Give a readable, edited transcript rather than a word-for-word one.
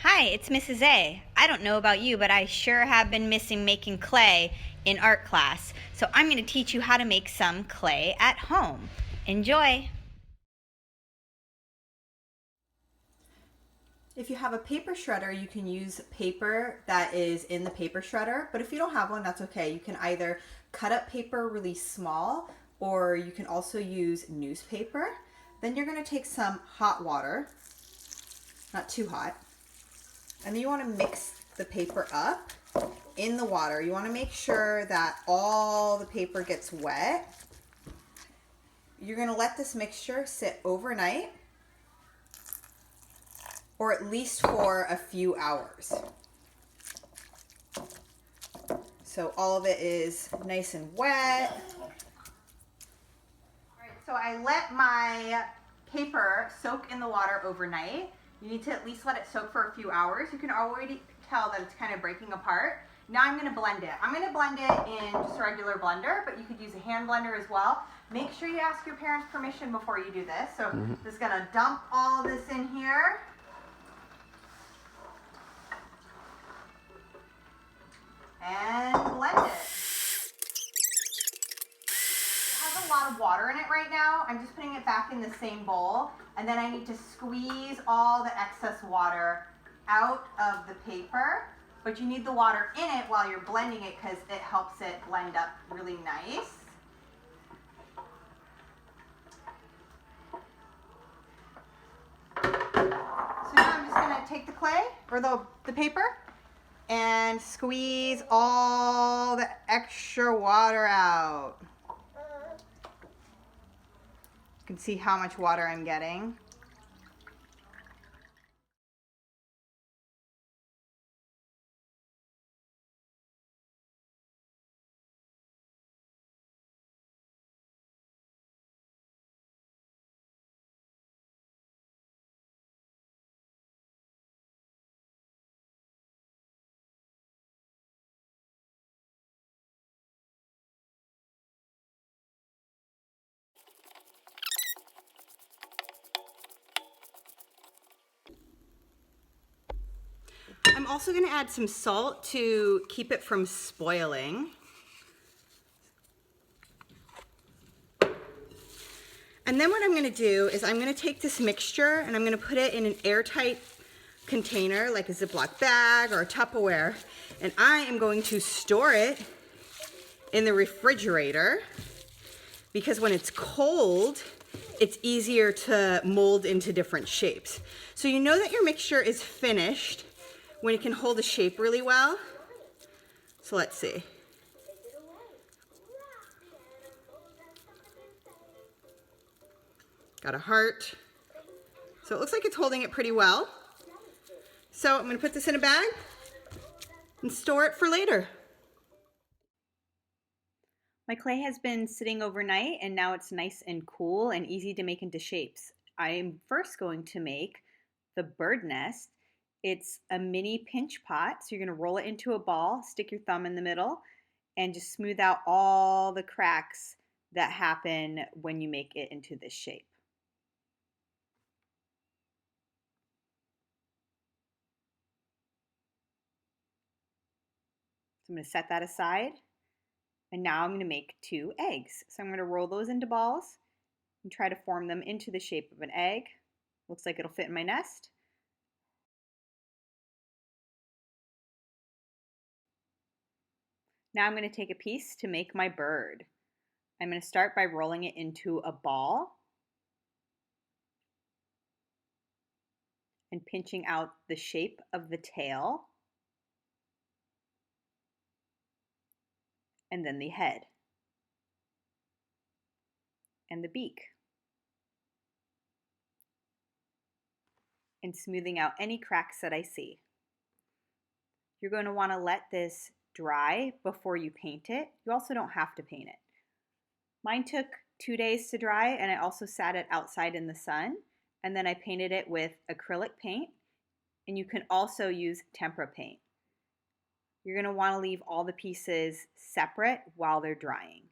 Hi, it's Mrs. A. I don't know about you, but I sure have been missing making clay in art class. So I'm going to teach you how to make some clay at home. Enjoy! If you have a paper shredder, you can use paper that is in the paper shredder, but if you don't have one, that's okay. You can either cut up paper really small, or you can also use newspaper. Then you're going to take some hot water, not too hot, and then you want to mix the paper up in the water. You want to make sure that all the paper gets wet. You're going to let this mixture sit overnight, or at least for a few hours. So all of it is nice and wet. All right, so I let my paper soak in the water overnight. You need to at least let it soak for a few hours. You can already tell that it's kind of breaking apart. Now I'm going to blend it. I'm going to blend it in just a regular blender, but you could use a hand blender as well. Make sure you ask your parents' permission before you do this. So just going to dump all of this in here. And blend it. It has a lot of water in it right now. I'm just putting it back in the same bowl, and then I need to squeeze all the excess water out of the paper, but you need the water in it while you're blending it because it helps it blend up really nice. So now I'm just going to take the clay, or the paper, and squeeze all the extra water out. You can see how much water I'm getting. I'm also going to add some salt to keep it from spoiling. And then what I'm going to do is I'm going to take this mixture and I'm going to put it in an airtight container like a Ziploc bag or a Tupperware, and I am going to store it in the refrigerator because when it's cold, it's easier to mold into different shapes. So you know that your mixture is finished when it can hold a shape really well. So let's see. Got a heart. So it looks like it's holding it pretty well. So I'm going to put this in a bag and store it for later. My clay has been sitting overnight and now it's nice and cool and easy to make into shapes. I'm first going to make the bird nest. It's a mini pinch pot, so you're going to roll it into a ball, stick your thumb in the middle, and just smooth out all the cracks that happen when you make it into this shape. So I'm going to set that aside. And now I'm going to make 2 eggs. So I'm going to roll those into balls and try to form them into the shape of an egg. Looks like it'll fit in my nest. Now I'm going to take a piece to make my bird. I'm going to start by rolling it into a ball and pinching out the shape of the tail and then the head and the beak, and smoothing out any cracks that I see. You're going to want to let this dry before you paint it. You also don't have to paint it. Mine took 2 days to dry, and I also sat it outside in the sun, and then I painted it with acrylic paint, and you can also use tempera paint. You're going to want to leave all the pieces separate while they're drying.